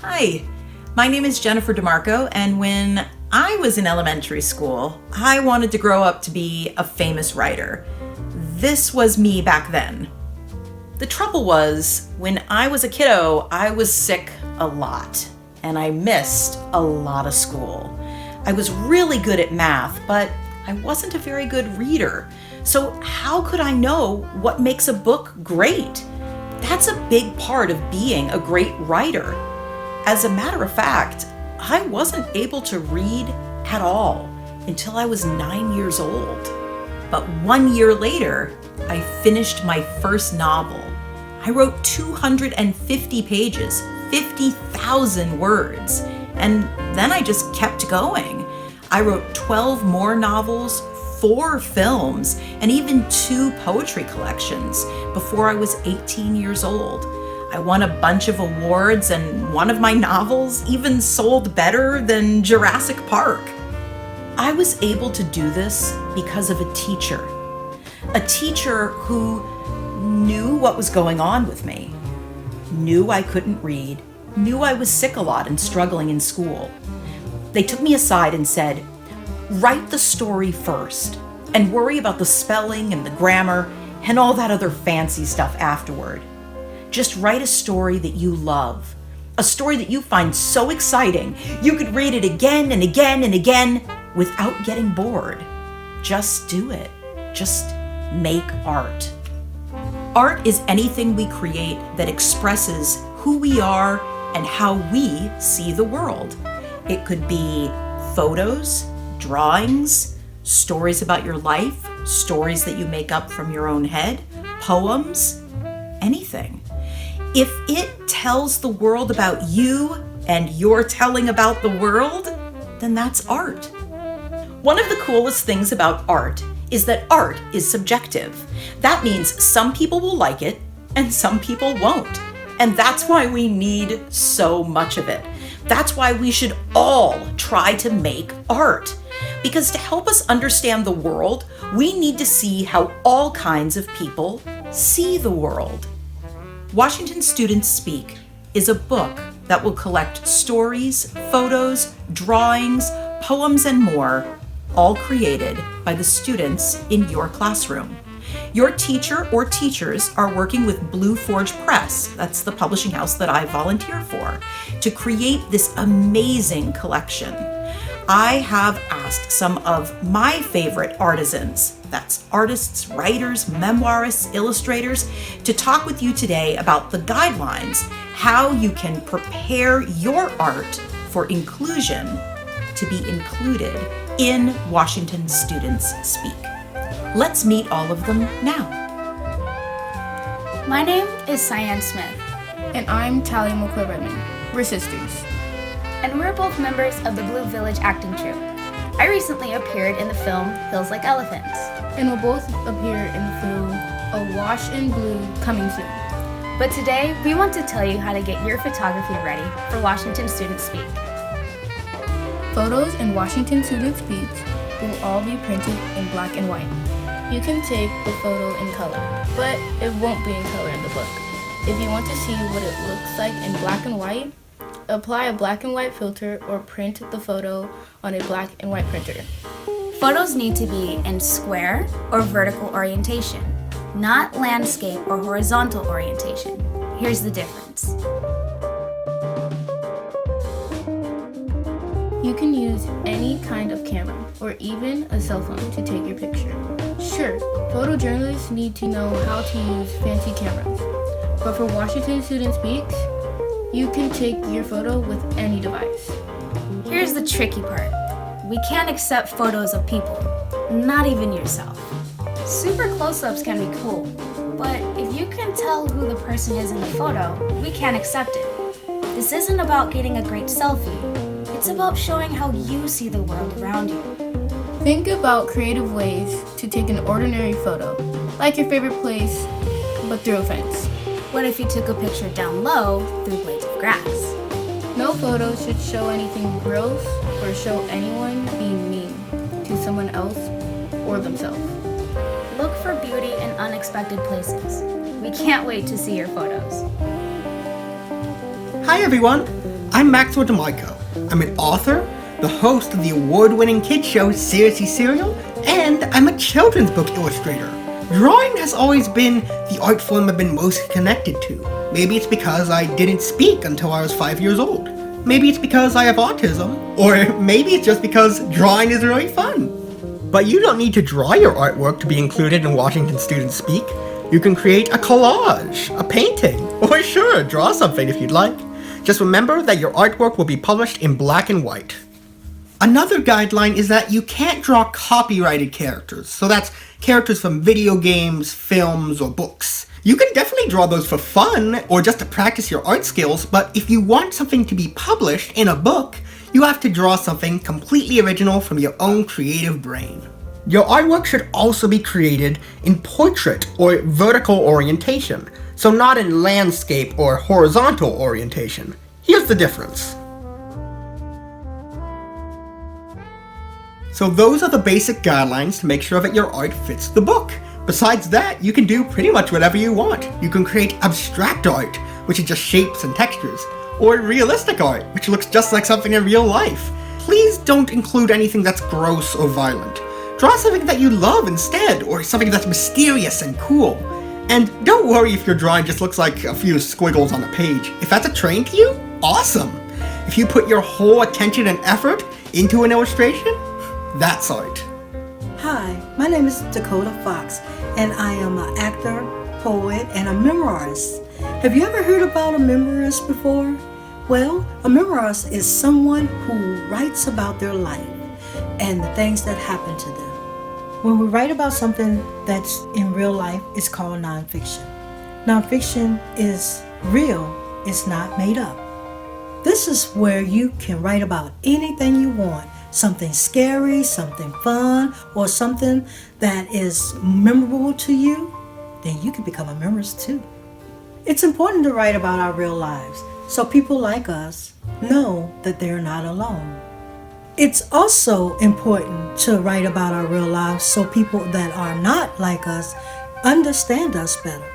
Hi, my name is Jennifer DeMarco, and when I was in elementary school, I wanted to grow up to be a famous writer. This was me back then. The trouble was, when I was a kiddo, I was sick a lot, and I missed a lot of school. I was really good at math, but I wasn't a very good reader. So how could I know what makes a book great? That's a big part of being a great writer. As a matter of fact, I wasn't able to read at all until I was 9 years old. But 1 year later, I finished my first novel. I wrote 250 pages, 50,000 words, and then I just kept going. I wrote 12 more novels, 4 films, and even 2 poetry collections before I was 18 years old. I won a bunch of awards, and one of my novels even sold better than Jurassic Park. I was able to do this because of a teacher who knew what was going on with me, knew I couldn't read, knew I was sick a lot and struggling in school. They took me aside and said, "Write the story first and worry about the spelling and the grammar and all that other fancy stuff afterward. Just write a story that you love, a story that you find so exciting you could read it again and again and again without getting bored. Just do it. Just make art." Art is anything we create that expresses who we are and how we see the world. It could be photos, drawings, stories about your life, stories that you make up from your own head, poems, anything. If it tells the world about you and you're telling about the world, then that's art. One of the coolest things about art is that art is subjective. That means some people will like it and some people won't. And that's why we need so much of it. That's why we should all try to make art. Because to help us understand the world, we need to see how all kinds of people see the world. Washington Students Speak is a book that will collect stories, photos, drawings, poems, and more, all created by the students in your classroom. Your teacher or teachers are working with Blue Forge Press, that's the publishing house that I volunteer for, to create this amazing collection. I have asked some of my favorite artisans, that's artists, writers, memoirists, illustrators, to talk with you today about the guidelines, how you can prepare your art for inclusion to be included in Washington Students Speak. Let's meet all of them now. My name is Cyan Smith. And I'm Talia McCoy-Redmond. We're sisters. And we're both members of the Blue Village acting troupe. I recently appeared in the film Hills Like Elephants. And we'll both appear in the film Awash in Blue coming soon. But today, we want to tell you how to get your photography ready for Washington Students Speak. Photos in Washington Students Speak will all be printed in black and white. You can take the photo in color, but it won't be in color in the book. If you want to see what it looks like in black and white, apply a black and white filter or print the photo on a black and white printer. Photos need to be in square or vertical orientation, not landscape or horizontal orientation. Here's the difference. You can use any kind of camera or even a cell phone to take your picture. Sure, photojournalists need to know how to use fancy cameras, but for Washington Students Speaks, you can take your photo with any device. Here's the tricky part. We can't accept photos of people, not even yourself. Super close-ups can be cool, but if you can tell who the person is in the photo, we can't accept it. This isn't about getting a great selfie. It's about showing how you see the world around you. Think about creative ways to take an ordinary photo, like your favorite place, but through a fence. What if you took a picture down low through blades of grass? No photo should show anything gross or show anyone being mean to someone else or themselves. Look for beauty in unexpected places. We can't wait to see your photos. Hi everyone! I'm Maxwell DeMico. I'm an author, the host of the award-winning kids show Seriously Serial, and I'm a children's book illustrator. Drawing has always been the art form I've been most connected to. Maybe it's because I didn't speak until I was 5 years old. Maybe it's because I have autism, or maybe it's just because drawing is really fun. But you don't need to draw your artwork to be included in Washington Students Speak. You can create a collage, a painting, or sure, draw something if you'd like. Just remember that your artwork will be published in black and white. Another guideline is that you can't draw copyrighted characters, so that's characters from video games, films, or books. You can definitely draw those for fun, or just to practice your art skills, but if you want something to be published in a book, you have to draw something completely original from your own creative brain. Your artwork should also be created in portrait or vertical orientation, so not in landscape or horizontal orientation. Here's the difference. So those are the basic guidelines to make sure that your art fits the book. Besides that, you can do pretty much whatever you want. You can create abstract art, which is just shapes and textures, or realistic art, which looks just like something in real life. Please don't include anything that's gross or violent. Draw something that you love instead, or something that's mysterious and cool. And don't worry if your drawing just looks like a few squiggles on a page. If that's a train to you, awesome. If you put your whole attention and effort into an illustration, that's art. Hi, my name is Dakota Fox, and I am an actor, poet, and a memoirist. Have you ever heard about a memoirist before? Well, a memoirist is someone who writes about their life and the things that happen to them. When we write about something that's in real life, it's called nonfiction. Nonfiction is real, it's not made up. This is where you can write about anything you want. Something scary, something fun, or something that is memorable to you, then you can become a memoirist too. It's important to write about our real lives so people like us know that they're not alone. It's also important to write about our real lives so people that are not like us understand us better.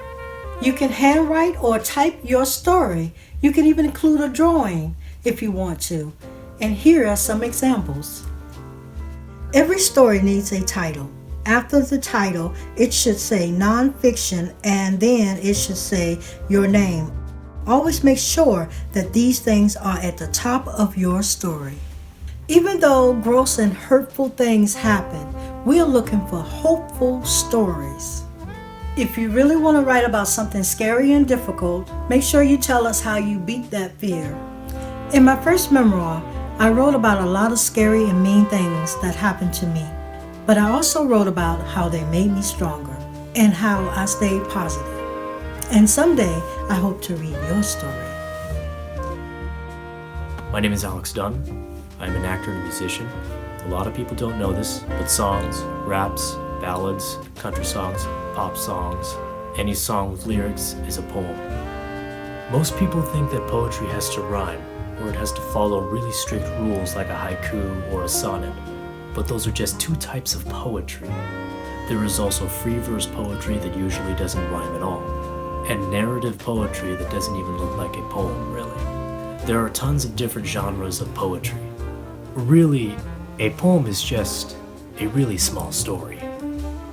You can handwrite or type your story. You can even include a drawing if you want to. And here are some examples. Every story needs a title. After the title, it should say nonfiction, and then it should say your name. Always make sure that these things are at the top of your story. Even though gross and hurtful things happen, we're looking for hopeful stories. If you really want to write about something scary and difficult, make sure you tell us how you beat that fear. In my first memoir, I wrote about a lot of scary and mean things that happened to me, but I also wrote about how they made me stronger and how I stayed positive. And someday, I hope to read your story. My name is Alex Dunn. I'm an actor and a musician. A lot of people don't know this, but songs, raps, ballads, country songs, pop songs, any song with lyrics is a poem. Most people think that poetry has to rhyme, or it has to follow really strict rules like a haiku or a sonnet, but those are just two types of poetry. There is also free verse poetry that usually doesn't rhyme at all, and narrative poetry that doesn't even look like a poem, really. There are tons of different genres of poetry. Really, a poem is just a really small story.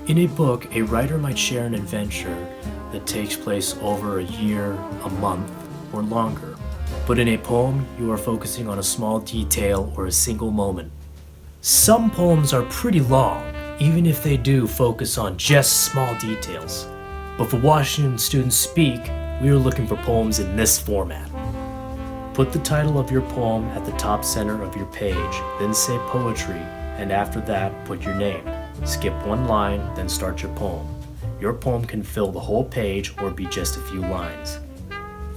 In a book, a writer might share an adventure that takes place over a year, a month, or longer. But in a poem, you are focusing on a small detail or a single moment. Some poems are pretty long, even if they do focus on just small details. But for Washington Students Speak, we are looking for poems in this format. Put the title of your poem at the top center of your page, then say poetry, and after that, put your name. Skip one line, then start your poem. Your poem can fill the whole page or be just a few lines.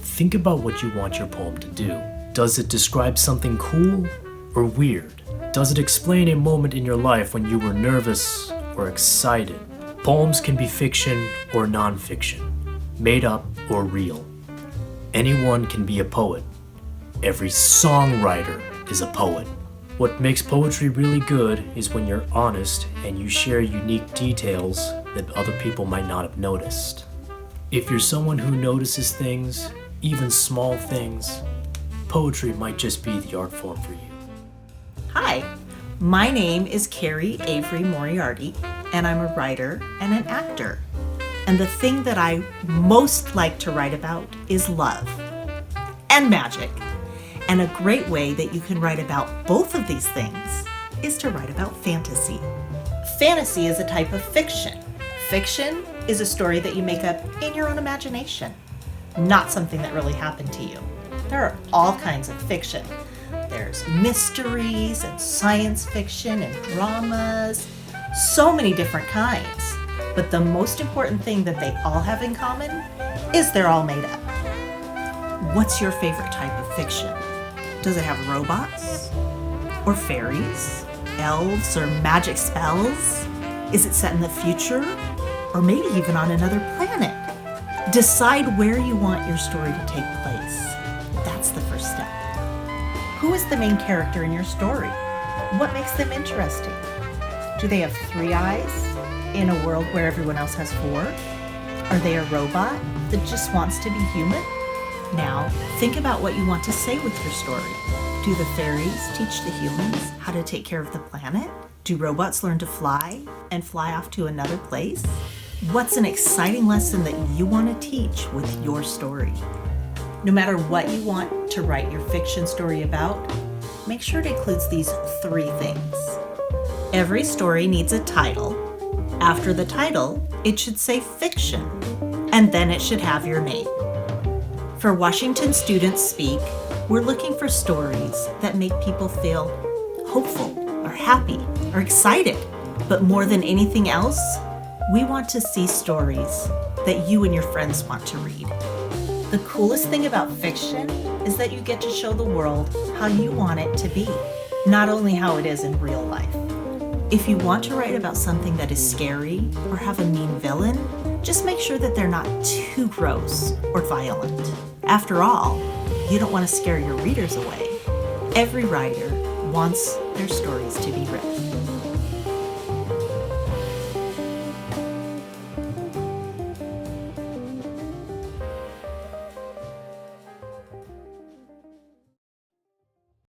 Think about what you want your poem to do. Does it describe something cool or weird? Does it explain a moment in your life when you were nervous or excited? Poems can be fiction or nonfiction, made up or real. Anyone can be a poet. Every songwriter is a poet. What makes poetry really good is when you're honest and you share unique details that other people might not have noticed. If you're someone who notices things, even small things, poetry might just be the art form for you. Hi, my name is Carrie Avery Moriarty, and I'm a writer and an actor. And the thing that I most like to write about is love and magic. And a great way that you can write about both of these things is to write about fantasy. Fantasy is a type of fiction. Fiction is a story that you make up in your own imagination, not something that really happened to you. There are all kinds of fiction. There's mysteries and science fiction and dramas, so many different kinds. But the most important thing that they all have in common is they're all made up. What's your favorite type of fiction? Does it have robots? Or fairies? Elves or magic spells? Is it set in the future? Or maybe even on another planet? Decide where you want your story to take place. That's the first step. Who is the main character in your story? What makes them interesting? Do they have 3 eyes in a world where everyone else has 4? Are they a robot that just wants to be human? Now, think about what you want to say with your story. Do the fairies teach the humans how to take care of the planet? Do robots learn to fly and fly off to another place? What's an exciting lesson that you want to teach with your story? No matter what you want to write your fiction story about, make sure it includes these 3 things. Every story needs a title. After the title, it should say fiction, and then it should have your name. For Washington Students Speak, we're looking for stories that make people feel hopeful or happy or excited. But more than anything else, we want to see stories that you and your friends want to read. The coolest thing about fiction is that you get to show the world how you want it to be, not only how it is in real life. If you want to write about something that is scary or have a mean villain, just make sure that they're not too gross or violent. After all, you don't want to scare your readers away. Every writer wants their stories to be written.